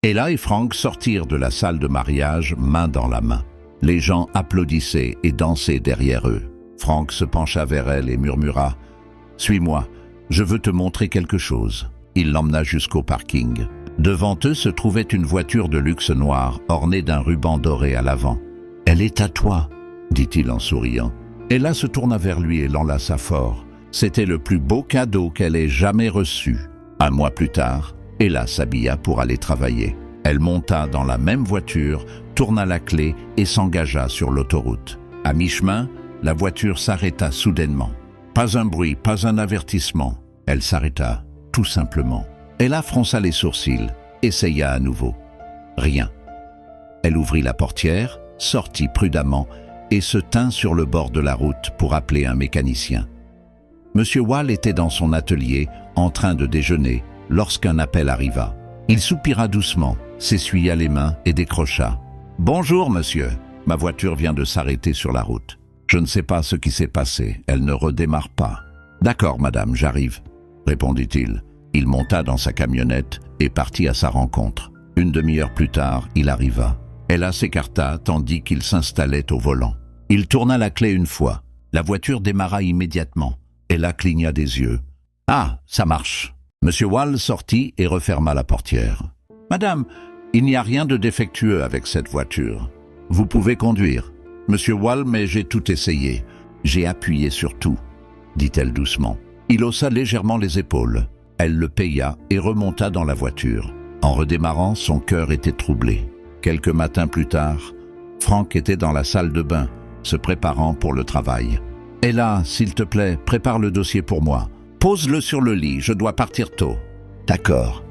Ella et Frank sortirent de la salle de mariage main dans la main. Les gens applaudissaient et dansaient derrière eux. Frank se pencha vers elle et murmura « Suis-moi, je veux te montrer quelque chose ». Il l'emmena jusqu'au parking. Devant eux se trouvait une voiture de luxe noire ornée d'un ruban doré à l'avant. « Elle est à toi », dit-il en souriant. Ella se tourna vers lui et l'enlaça fort. C'était le plus beau cadeau qu'elle ait jamais reçu. Un mois plus tard, Ella s'habilla pour aller travailler. Elle monta dans la même voiture, tourna la clé et s'engagea sur l'autoroute. À mi-chemin, la voiture s'arrêta soudainement. Pas un bruit, pas un avertissement. Elle s'arrêta, tout simplement. Ella fronça les sourcils, essaya à nouveau. Rien. Elle ouvrit la portière, sortit prudemment et se tint sur le bord de la route pour appeler un mécanicien. Monsieur Wall était dans son atelier, en train de déjeuner, lorsqu'un appel arriva. Il soupira doucement, s'essuya les mains et décrocha. « Bonjour, monsieur. Ma voiture vient de s'arrêter sur la route. Je ne sais pas ce qui s'est passé. Elle ne redémarre pas. »« D'accord, madame, j'arrive, » répondit-il. Il monta dans sa camionnette et partit à sa rencontre. Une demi-heure plus tard, il arriva. Ella s'écarta tandis qu'il s'installait au volant. Il tourna la clé une fois. La voiture démarra immédiatement. Ella cligna des yeux. « Ah, ça marche !» Monsieur Wall sortit et referma la portière. « Madame, il n'y a rien de défectueux avec cette voiture. Vous pouvez conduire. »« Monsieur Wall, mais j'ai tout essayé. J'ai appuyé sur tout, » dit-elle doucement. Il haussa légèrement les épaules. Elle le paya et remonta dans la voiture. En redémarrant, son cœur était troublé. Quelques matins plus tard, Frank était dans la salle de bain, se préparant pour le travail. « Ella, s'il te plaît, prépare le dossier pour moi. Pose-le sur le lit, je dois partir tôt. »« D'accord, »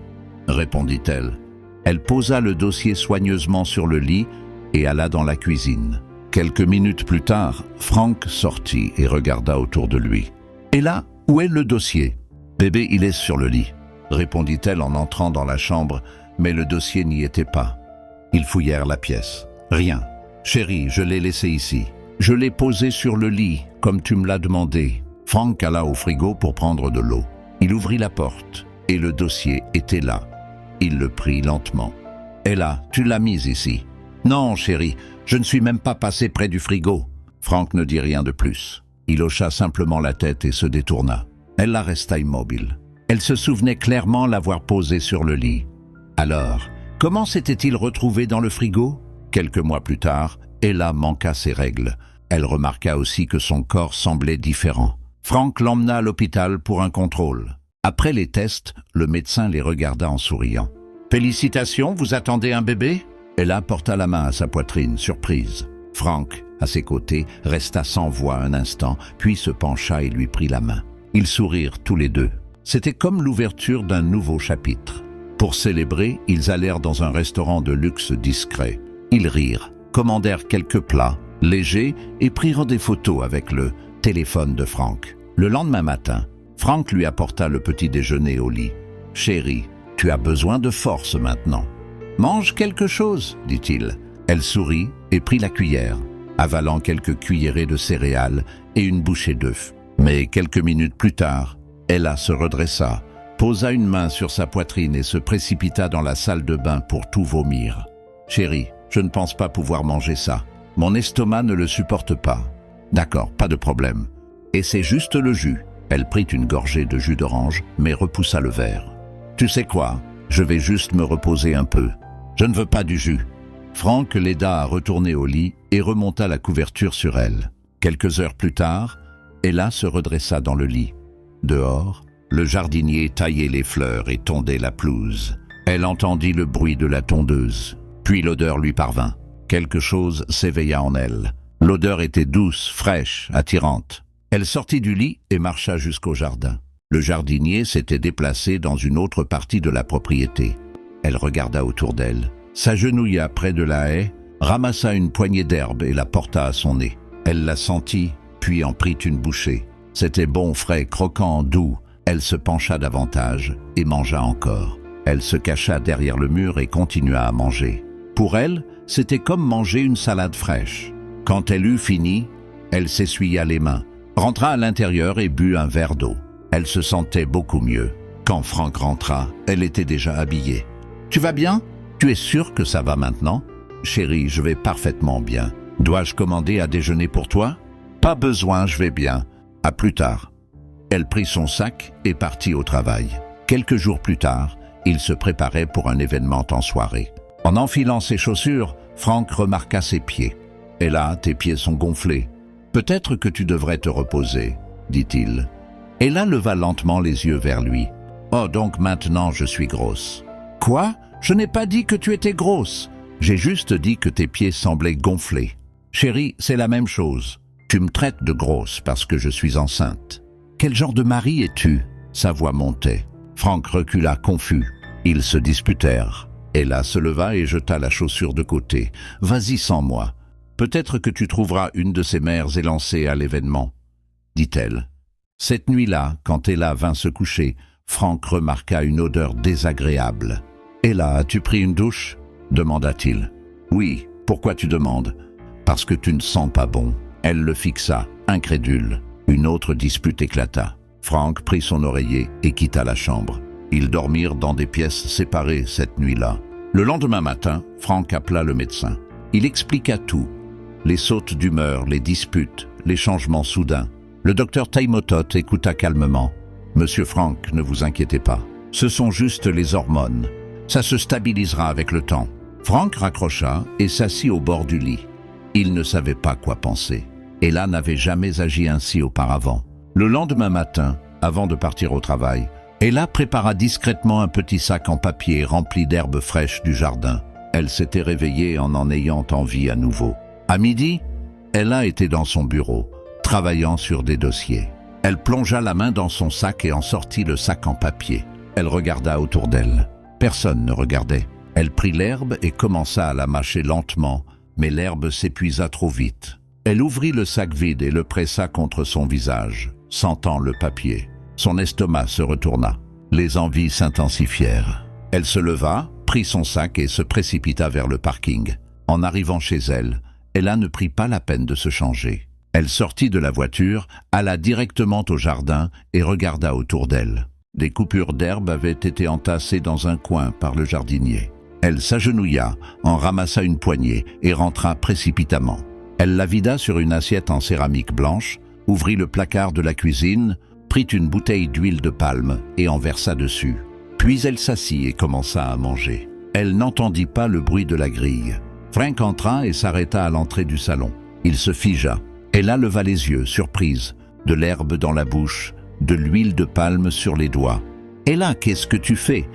répondit-elle. Elle posa le dossier soigneusement sur le lit et alla dans la cuisine. Quelques minutes plus tard, Frank sortit et regarda autour de lui. « Ella, où est le dossier ?»« Bébé, il est sur le lit, » répondit-elle en entrant dans la chambre, mais le dossier n'y était pas. Ils fouillèrent la pièce. « Rien. Chérie, je l'ai laissé ici. Je l'ai posé sur le lit, comme tu me l'as demandé. » Frank alla au frigo pour prendre de l'eau. Il ouvrit la porte et le dossier était là. Il le prit lentement. « Ella, tu l'as mise ici. »« Non, chérie, je ne suis même pas passé près du frigo. » Frank ne dit rien de plus. Il hocha simplement la tête et se détourna. Ella resta immobile. Elle se souvenait clairement l'avoir posé sur le lit. Alors, comment s'était-il retrouvé dans le frigo? Quelques mois plus tard, Ella manqua ses règles. Elle remarqua aussi que son corps semblait différent. Frank l'emmena à l'hôpital pour un contrôle. Après les tests, le médecin les regarda en souriant. « Félicitations, vous attendez un bébé ?» Ella porta la main à sa poitrine, surprise. Frank, à ses côtés, resta sans voix un instant, puis se pencha et lui prit la main. Ils sourirent tous les deux. C'était comme l'ouverture d'un nouveau chapitre. Pour célébrer, ils allèrent dans un restaurant de luxe discret. Ils rirent, commandèrent quelques plats, légers, et prirent des photos avec le téléphone de Frank. Le lendemain matin, Frank lui apporta le petit déjeuner au lit. « Chérie, tu as besoin de force maintenant. »« Mange quelque chose, » dit-il. Elle sourit et prit la cuillère, avalant quelques cuillerées de céréales et une bouchée d'œufs. Mais quelques minutes plus tard, Ella se redressa, posa une main sur sa poitrine et se précipita dans la salle de bain pour tout vomir. « Chérie, je ne pense pas pouvoir manger ça. Mon estomac ne le supporte pas. »« D'accord, pas de problème. Et c'est juste le jus. » Elle prit une gorgée de jus d'orange, mais repoussa le verre. « Tu sais quoi? Je vais juste me reposer un peu. Je ne veux pas du jus. » Frank l'aida à retourner au lit et remonta la couverture sur elle. Quelques heures plus tard, Ella se redressa dans le lit. Dehors, le jardinier taillait les fleurs et tondait la pelouse. Elle entendit le bruit de la tondeuse. Puis l'odeur lui parvint. Quelque chose s'éveilla en elle. L'odeur était douce, fraîche, attirante. Elle sortit du lit et marcha jusqu'au jardin. Le jardinier s'était déplacé dans une autre partie de la propriété. Elle regarda autour d'elle, s'agenouilla près de la haie, ramassa une poignée d'herbe et la porta à son nez. Elle la sentit, puis en prit une bouchée. C'était bon, frais, croquant, doux. Elle se pencha davantage et mangea encore. Elle se cacha derrière le mur et continua à manger. Pour elle, c'était comme manger une salade fraîche. Quand elle eut fini, elle s'essuya les mains, rentra à l'intérieur et but un verre d'eau. Elle se sentait beaucoup mieux. Quand Frank rentra, elle était déjà habillée. « Tu vas bien ?» Tu es sûr que ça va maintenant? Chérie, je vais parfaitement bien. Dois-je commander à déjeuner pour toi? Pas besoin, je vais bien. À plus tard. Elle prit son sac et partit au travail. Quelques jours plus tard, il se préparait pour un événement en soirée. En enfilant ses chaussures, Frank remarqua ses pieds. « Et là, tes pieds sont gonflés. Peut-être que tu devrais te reposer, dit-il. Ella leva lentement les yeux vers lui. « Oh, donc maintenant je suis grosse. »« Quoi? Je n'ai pas dit que tu étais grosse. J'ai juste dit que tes pieds semblaient gonflés. Chérie, c'est la même chose. Tu me traites de grosse parce que je suis enceinte. Quel genre de mari es-tu? » Sa voix montait. Frank recula confus. Ils se disputèrent. Ella se leva et jeta la chaussure de côté. « Vas-y sans moi. Peut-être que tu trouveras une de ces mères élancées à l'événement, » dit-elle. Cette nuit-là, quand Ella vint se coucher, Frank remarqua une odeur désagréable. « Ella, as-tu pris une douche ?» demanda-t-il. « Oui, pourquoi tu demandes ?»« Parce que tu ne sens pas bon. » Elle le fixa, incrédule. Une autre dispute éclata. Frank prit son oreiller et quitta la chambre. Ils dormirent dans des pièces séparées cette nuit-là. Le lendemain matin, Frank appela le médecin. Il expliqua tout. Les sautes d'humeur, les disputes, les changements soudains. Le docteur Taimotot écouta calmement. « Monsieur Frank, ne vous inquiétez pas. Ce sont juste les hormones. Ça se stabilisera avec le temps. » Frank raccrocha et s'assit au bord du lit. Il ne savait pas quoi penser. Ella n'avait jamais agi ainsi auparavant. Le lendemain matin, avant de partir au travail, Ella prépara discrètement un petit sac en papier rempli d'herbes fraîches du jardin. Elle s'était réveillée en ayant envie à nouveau. À midi, Ella était dans son bureau, travaillant sur des dossiers. Elle plongea la main dans son sac et en sortit le sac en papier. Elle regarda autour d'elle. Personne ne regardait. Elle prit l'herbe et commença à la mâcher lentement, mais l'herbe s'épuisa trop vite. Elle ouvrit le sac vide et le pressa contre son visage, sentant le papier. Son estomac se retourna. Les envies s'intensifièrent. Elle se leva, prit son sac et se précipita vers le parking. En arrivant chez elle, Ella ne prit pas la peine de se changer. Elle sortit de la voiture, alla directement au jardin et regarda autour d'elle. Des coupures d'herbe avaient été entassées dans un coin par le jardinier. Elle s'agenouilla, en ramassa une poignée et rentra précipitamment. Elle la vida sur une assiette en céramique blanche, ouvrit le placard de la cuisine, prit une bouteille d'huile de palme et en versa dessus. Puis elle s'assit et commença à manger. Elle n'entendit pas le bruit de la grille. Frank entra et s'arrêta à l'entrée du salon. Il se figea. Ella leva les yeux, surprise, de l'herbe dans la bouche, de l'huile de palme sur les doigts. « Ella, qu'est-ce que tu fais ?»«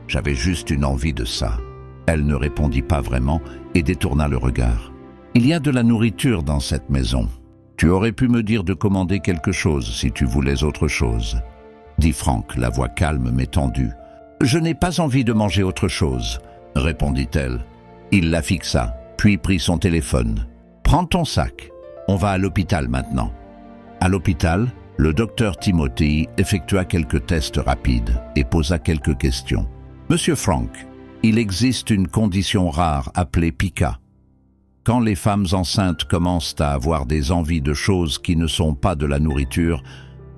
J'avais juste une envie de ça. » Elle ne répondit pas vraiment et détourna le regard. « Il y a de la nourriture dans cette maison. Tu aurais pu me dire de commander quelque chose si tu voulais autre chose. » dit Frank, la voix calme mais tendue. « Je n'ai pas envie de manger autre chose, » répondit-elle. Il la fixa, puis prit son téléphone. « Prends ton sac. On va à l'hôpital maintenant. » À l'hôpital, le docteur Timothy effectua quelques tests rapides et posa quelques questions. « Monsieur Frank, il existe une condition rare appelée pica. Quand les femmes enceintes commencent à avoir des envies de choses qui ne sont pas de la nourriture,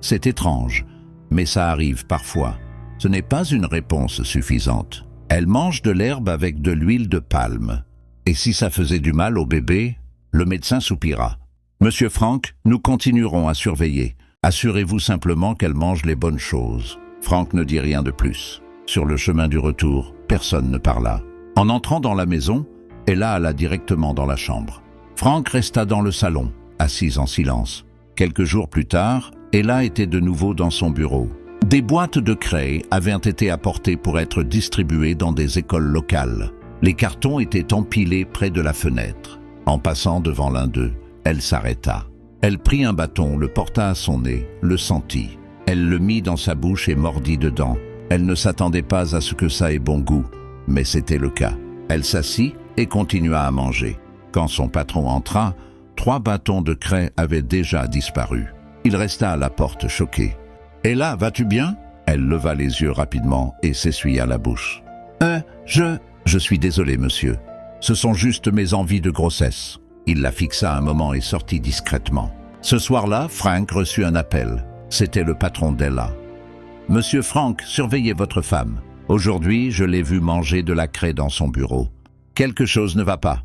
c'est étrange, mais ça arrive parfois. Ce n'est pas une réponse suffisante. Elles mangent de l'herbe avec de l'huile de palme. Et si ça faisait du mal au bébé, le médecin soupira. « Monsieur Frank, nous continuerons à surveiller. Assurez-vous simplement qu'elle mange les bonnes choses. » Frank ne dit rien de plus. Sur le chemin du retour, personne ne parla. En entrant dans la maison, Ella alla directement dans la chambre. Frank resta dans le salon, assise en silence. Quelques jours plus tard, Ella était de nouveau dans son bureau. Des boîtes de craie avaient été apportées pour être distribuées dans des écoles locales. Les cartons étaient empilés près de la fenêtre. En passant devant l'un d'eux, elle s'arrêta. Elle prit un bâton, le porta à son nez, le sentit. Elle le mit dans sa bouche et mordit dedans. Elle ne s'attendait pas à ce que ça ait bon goût, mais c'était le cas. Elle s'assit et continua à manger. Quand son patron entra, 3 bâtons de craie avaient déjà disparu. Il resta à la porte, choqué. « Ella, vas-tu bien ?» Elle leva les yeux rapidement et s'essuya la bouche. « Je suis désolé, monsieur. Ce sont juste mes envies de grossesse. » Il la fixa un moment et sortit discrètement. Ce soir-là, Frank reçut un appel. C'était le patron d'Ella. « Monsieur Frank, surveillez votre femme. Aujourd'hui, je l'ai vu manger de la craie dans son bureau. Quelque chose ne va pas.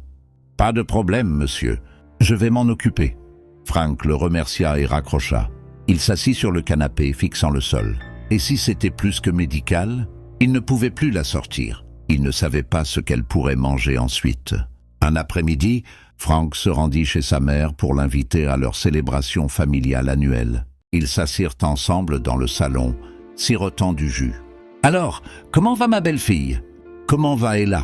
Pas de problème, monsieur. Je vais m'en occuper. Frank le remercia et raccrocha. Il s'assit sur le canapé, fixant le sol. Et si c'était plus que médical, il ne pouvait plus la sortir. Il ne savait pas ce qu'elle pourrait manger ensuite. Un après-midi, Frank se rendit chez sa mère pour l'inviter à leur célébration familiale annuelle. Ils s'assirent ensemble dans le salon, sirotant du jus. « Alors, comment va ma belle-fille? Comment va Ella ?»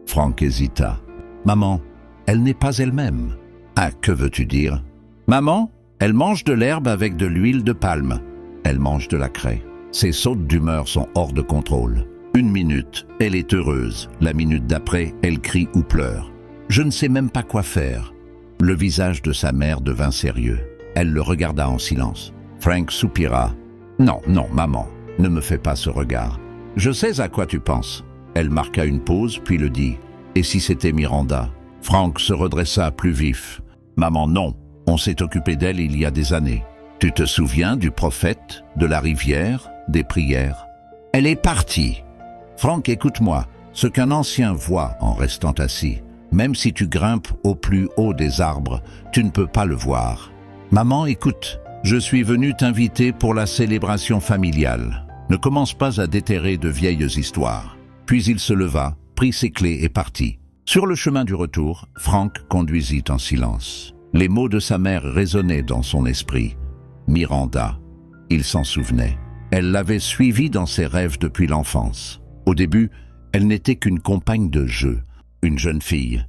Frank hésita. « Maman, elle n'est pas elle-même. »« Ah, que veux-tu dire ?»« Maman, elle mange de l'herbe avec de l'huile de palme. Elle mange de la craie. Ses sautes d'humeur sont hors de contrôle. Une minute, elle est heureuse. La minute d'après, elle crie ou pleure. Je ne sais même pas quoi faire. » Le visage de sa mère devint sérieux. Elle le regarda en silence. Frank soupira. « Non, non, maman, ne me fais pas ce regard. Je sais à quoi tu penses. » Elle marqua une pause, puis le dit. « Et si c'était Miranda ?» Frank se redressa plus vif. « Maman, non. On s'est occupé d'elle il y a des années. Tu te souviens du prophète, de la rivière, des prières? Elle est partie. Frank, écoute-moi. Ce qu'un ancien voit en restant assis, même si tu grimpes au plus haut des arbres, tu ne peux pas le voir. Maman, écoute. Je suis venu t'inviter pour la célébration familiale. Ne commence pas à déterrer de vieilles histoires. » Puis il se leva, prit ses clés et partit. Sur le chemin du retour, Frank conduisit en silence. Les mots de sa mère résonnaient dans son esprit. Miranda. Il s'en souvenait. Elle l'avait suivi dans ses rêves depuis l'enfance. Au début, elle n'était qu'une compagne de jeu, une jeune fille.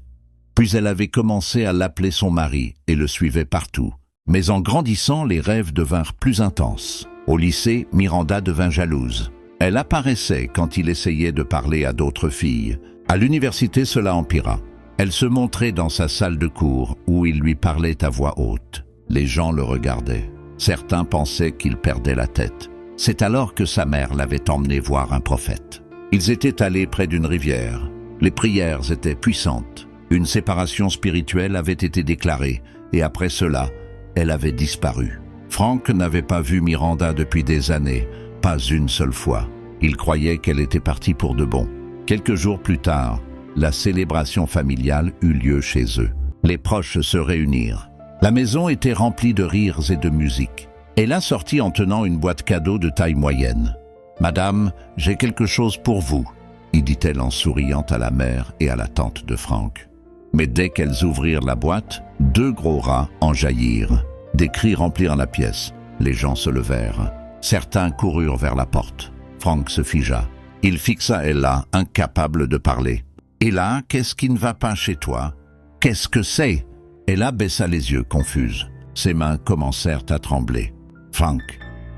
Puis elle avait commencé à l'appeler son mari et le suivait partout. Mais en grandissant, les rêves devinrent plus intenses. Au lycée, Miranda devint jalouse. Elle apparaissait quand il essayait de parler à d'autres filles. À l'université, cela empira. Elle se montrait dans sa salle de cours où il lui parlait à voix haute. Les gens le regardaient. Certains pensaient qu'il perdait la tête. C'est alors que sa mère l'avait emmené voir un prophète. Ils étaient allés près d'une rivière. Les prières étaient puissantes. Une séparation spirituelle avait été déclarée et après cela, elle avait disparu. Frank n'avait pas vu Miranda depuis des années, pas une seule fois. Il croyait qu'elle était partie pour de bon. Quelques jours plus tard, la célébration familiale eut lieu chez eux. Les proches se réunirent. La maison était remplie de rires et de musique. Ella sortit en tenant une boîte cadeau de taille moyenne. « Madame, j'ai quelque chose pour vous », dit-elle en souriant à la mère et à la tante de Frank. Mais dès qu'elles ouvrirent la boîte, 2 gros rats en jaillirent. Des cris remplirent la pièce. Les gens se levèrent. Certains coururent vers la porte. Frank se figea. Il fixa Ella, incapable de parler. « Ella, qu'est-ce qui ne va pas chez toi? Qu'est-ce que c'est ?» Ella baissa les yeux, confuse. Ses mains commencèrent à trembler. « Frank,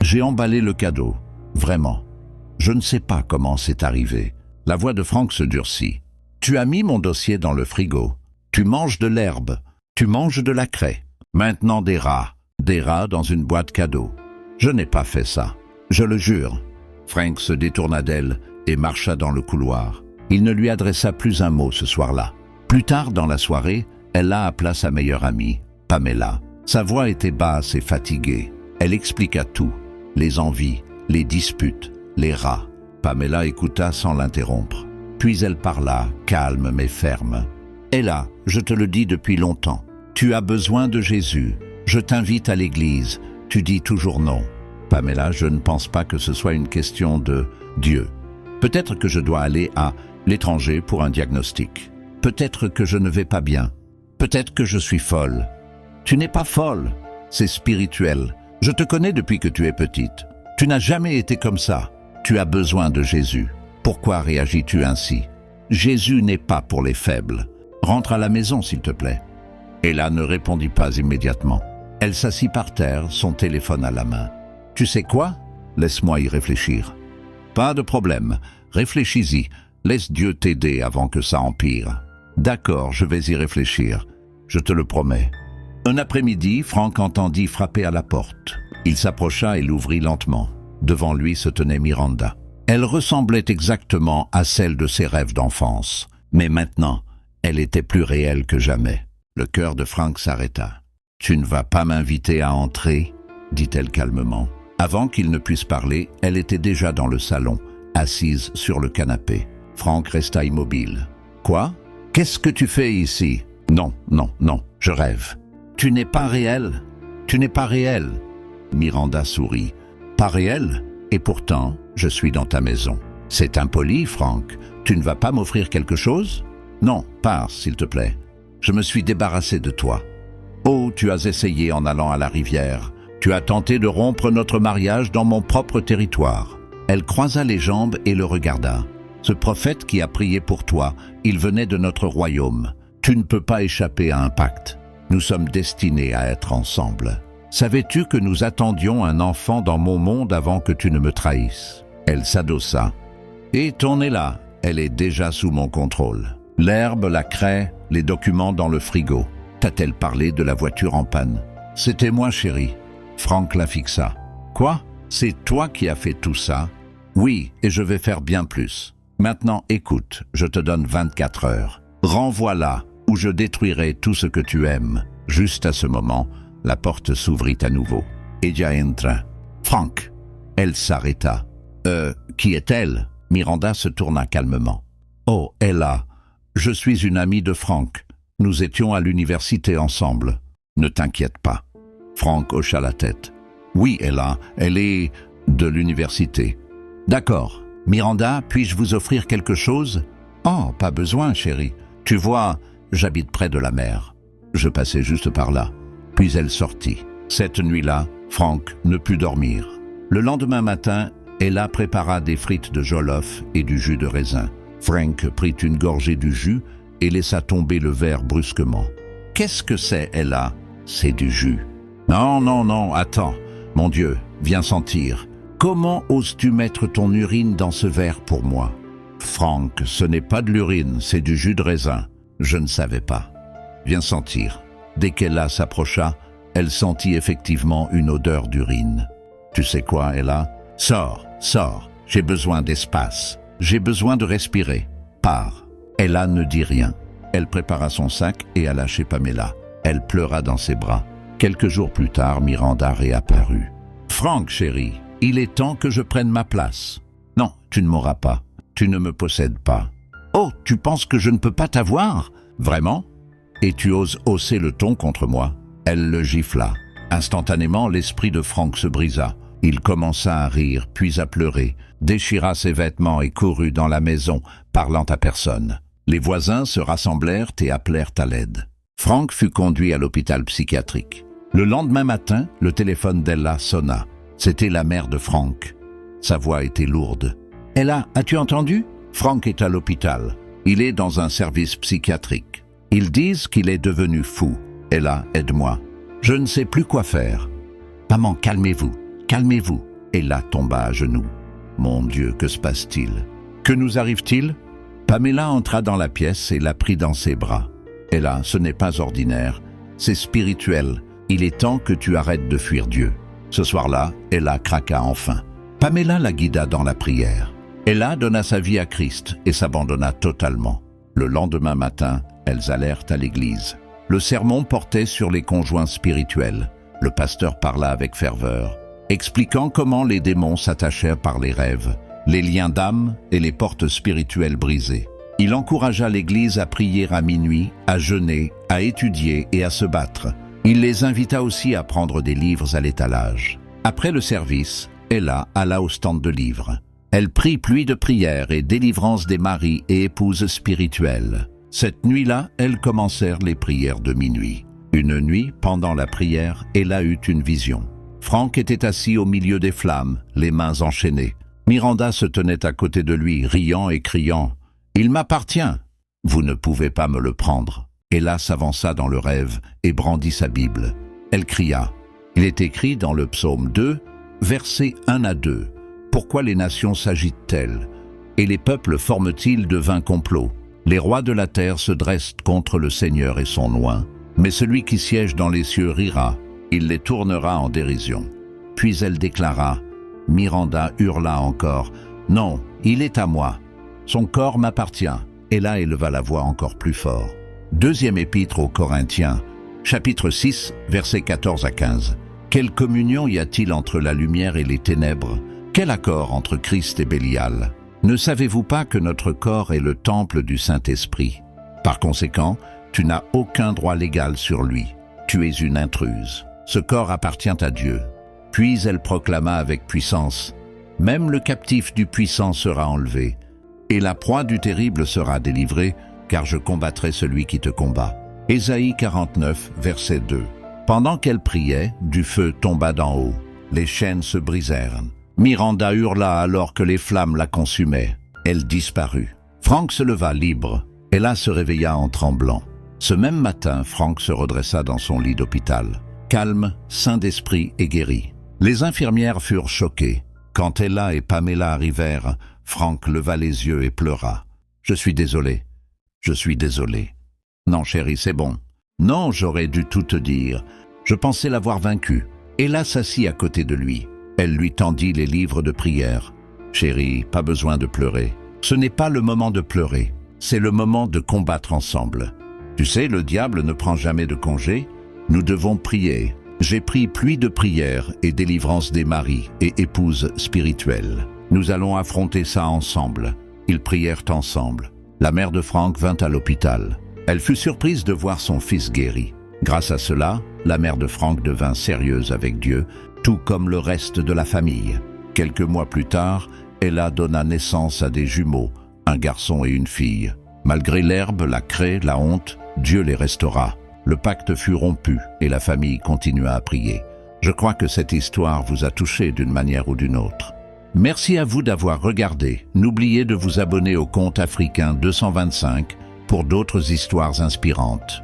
j'ai emballé le cadeau. Vraiment. Je ne sais pas comment c'est arrivé. » La voix de Frank se durcit. « Tu as mis mon dossier dans le frigo. Tu manges de l'herbe. Tu manges de la craie. Maintenant des rats. Des rats dans une boîte cadeau. Je n'ai pas fait ça. Je le jure. » Frank se détourna d'elle et marcha dans le couloir. Il ne lui adressa plus un mot ce soir-là. Plus tard dans la soirée, Ella appela sa meilleure amie, Pamela. Sa voix était basse et fatiguée. Elle expliqua tout. Les envies, les disputes, les rats. Pamela écouta sans l'interrompre. Puis elle parla, calme mais ferme. « Ella, je te le dis depuis longtemps. Tu as besoin de Jésus. Je t'invite à l'église. Tu dis toujours non. » Pamela, je ne pense pas que ce soit une question de Dieu. Peut-être que je dois aller à l'étranger pour un diagnostic. Peut-être que je ne vais pas bien. Peut-être que je suis folle. Tu n'es pas folle. C'est spirituel. Je te connais depuis que tu es petite. Tu n'as jamais été comme ça. Tu as besoin de Jésus. Pourquoi réagis-tu ainsi? Jésus n'est pas pour les faibles. Rentre à la maison, s'il te plaît. Ella ne répondit pas immédiatement. Elle s'assit par terre, son téléphone à la main. Tu sais quoi? Laisse-moi y réfléchir. Pas de problème. Réfléchis-y. Laisse Dieu t'aider avant que ça empire. D'accord, je vais y réfléchir. Je te le promets. Un après-midi, Frank entendit frapper à la porte. Il s'approcha et l'ouvrit lentement. Devant lui se tenait Miranda. Elle ressemblait exactement à celle de ses rêves d'enfance. Mais maintenant, elle était plus réelle que jamais. Le cœur de Frank s'arrêta. « Tu ne vas pas m'inviter à entrer ?» dit-elle calmement. Avant qu'il ne puisse parler, elle était déjà dans le salon, assise sur le canapé. Franck resta immobile. « Quoi? Qu'est-ce que tu fais ici? »« Non, non, non, je rêve. »« Tu n'es pas réel? Tu n'es pas réel ?» Miranda sourit. « Pas réel? Et pourtant, je suis dans ta maison. »« C'est impoli, Franck. Tu ne vas pas m'offrir quelque chose? »« Non, pars, s'il te plaît. Je me suis débarrassé de toi. »« Oh, tu as essayé en allant à la rivière. Tu as tenté de rompre notre mariage dans mon propre territoire. » Elle croisa les jambes et le regarda. « Ce prophète qui a prié pour toi, il venait de notre royaume. Tu ne peux pas échapper à un pacte. Nous sommes destinés à être ensemble. Savais-tu que nous attendions un enfant dans mon monde avant que tu ne me trahisses ?» Elle s'adossa. « Et ton est là, elle est déjà sous mon contrôle. L'herbe, la craie, les documents dans le frigo. T'a-t-elle parlé de la voiture en panne ?»« C'était moi, chérie. » Franck la fixa. « Quoi? C'est toi qui as fait tout ça? »« Oui, et je vais faire bien plus. Maintenant, écoute, je te donne 24 heures. Renvoie-la, ou je détruirai tout ce que tu aimes. » Juste à ce moment, la porte s'ouvrit à nouveau. Ella entra. « Franck !» Elle s'arrêta. « Qui est-elle » Miranda se tourna calmement. « Oh, Ella, je suis une amie de Franck. Nous étions à l'université ensemble. Ne t'inquiète pas. » Franck hocha la tête. « Oui, Ella, elle est de l'université. »« D'accord. Miranda, puis-je vous offrir quelque chose ?»« Oh, pas besoin, chérie. Tu vois, j'habite près de la mer. Je passais juste par là. » Puis elle sortit. Cette nuit-là, Franck ne put dormir. Le lendemain matin, Ella prépara des frites de jollof et du jus de raisin. Franck prit une gorgée du jus et laissa tomber le verre brusquement. « Qu'est-ce que c'est, Ella ?»« C'est du jus. »« Non, non, non, attends. Mon Dieu, viens sentir. Comment oses-tu mettre ton urine dans ce verre pour moi ?»« Franck, ce n'est pas de l'urine, c'est du jus de raisin. Je ne savais pas. Viens sentir. » Dès qu'Ella s'approcha, elle sentit effectivement une odeur d'urine. « Tu sais quoi, Ella? Sors, sors. J'ai besoin d'espace. J'ai besoin de respirer. Pars. » Ella ne dit rien. Elle prépara son sac et alla chez Pamela. Elle pleura dans ses bras. Quelques jours plus tard, Miranda réapparut. « Franck, chérie, il est temps que je prenne ma place. »« Non, tu ne m'auras pas. Tu ne me possèdes pas. »« Oh, tu penses que je ne peux pas t'avoir? Vraiment? Et tu oses hausser le ton contre moi ?» Elle le gifla. Instantanément, l'esprit de Franck se brisa. Il commença à rire, puis à pleurer, déchira ses vêtements et courut dans la maison, parlant à personne. Les voisins se rassemblèrent et appelèrent à l'aide. Franck fut conduit à l'hôpital psychiatrique. Le lendemain matin, le téléphone d'Ella sonna. C'était la mère de Franck. Sa voix était lourde. « Ella, as-tu entendu? Franck est à l'hôpital. Il est dans un service psychiatrique. Ils disent qu'il est devenu fou. Ella, aide-moi. Je ne sais plus quoi faire. »« Maman, calmez-vous, calmez-vous. » Ella tomba à genoux. « Mon Dieu, que se passe-t-il? Que nous arrive-t-il » Pamela entra dans la pièce et la prit dans ses bras. « Ella, ce n'est pas ordinaire, c'est spirituel. Il est temps que tu arrêtes de fuir Dieu. » Ce soir-là, Ella craqua enfin. Pamela la guida dans la prière. Ella donna sa vie à Christ et s'abandonna totalement. Le lendemain matin, elles allèrent à l'église. Le sermon portait sur les conjoints spirituels. Le pasteur parla avec ferveur, expliquant comment les démons s'attachèrent par les rêves, les liens d'âme et les portes spirituelles brisées. Il encouragea l'Église à prier à minuit, à jeûner, à étudier et à se battre. Il les invita aussi à prendre des livres à l'étalage. Après le service, Ella alla au stand de livres. Elle prit pluie de prières et délivrance des maris et épouses spirituelles. Cette nuit-là, elles commencèrent les prières de minuit. Une nuit, pendant la prière, Ella eut une vision. Franck était assis au milieu des flammes, les mains enchaînées. Miranda se tenait à côté de lui, riant et criant « Il m'appartient ! Vous ne pouvez pas me le prendre !» Ella s'avança dans le rêve et brandit sa Bible. Elle cria. Il est écrit dans le psaume 2, versets 1 à 2. « Pourquoi les nations s'agitent-elles? Et les peuples forment-ils de vains complots? Les rois de la terre se dressent contre le Seigneur et son oint. Mais celui qui siège dans les cieux rira, il les tournera en dérision. » Puis elle déclara. Miranda hurla encore. « Non, il est à moi. Son corps m'appartient. » Ella éleva la voix encore plus fort. Deuxième épître aux Corinthiens, chapitre 6, versets 14 à 15. Quelle communion y a-t-il entre la lumière et les ténèbres? Quel accord entre Christ et Bélial? Ne savez-vous pas que notre corps est le temple du Saint-Esprit? Par conséquent, tu n'as aucun droit légal sur lui. Tu es une intruse. Ce corps appartient à Dieu. Puis elle proclama avec puissance: Même le captif du puissant sera enlevé, et la proie du terrible sera délivrée, car je combattrai celui qui te combat. Ésaïe 49, verset 2. Pendant qu'elle priait, du feu tomba d'en haut. Les chaînes se brisèrent. Miranda hurla alors que les flammes la consumaient. Elle disparut. Frank se leva libre. Ella se réveilla en tremblant. Ce même matin, Frank se redressa dans son lit d'hôpital. Calme, sain d'esprit et guéri. Les infirmières furent choquées. Quand Ella et Pamela arrivèrent, Frank leva les yeux et pleura. « Je suis désolé. Je suis désolé. »« Non, chérie, c'est bon. »« Non, j'aurais dû tout te dire. Je pensais l'avoir vaincu. » Ella s'assit à côté de lui. Elle lui tendit les livres de prière. « Chérie, pas besoin de pleurer. Ce n'est pas le moment de pleurer. C'est le moment de combattre ensemble. Tu sais, le diable ne prend jamais de congé. Nous devons prier. J'ai pris pluie de prières et délivrance des maris et épouses spirituelles. Nous allons affronter ça ensemble. » Ils prièrent ensemble. La mère de Frank vint à l'hôpital. Elle fut surprise de voir son fils guéri. Grâce à cela, la mère de Frank devint sérieuse avec Dieu, tout comme le reste de la famille. Quelques mois plus tard, Ella donna naissance à des jumeaux, un garçon et une fille. Malgré l'herbe, la craie, la honte, Dieu les restaura. Le pacte fut rompu et la famille continua à prier. Je crois que cette histoire vous a touché d'une manière ou d'une autre. Merci à vous d'avoir regardé. N'oubliez de vous abonner au compte africain 225 pour d'autres histoires inspirantes.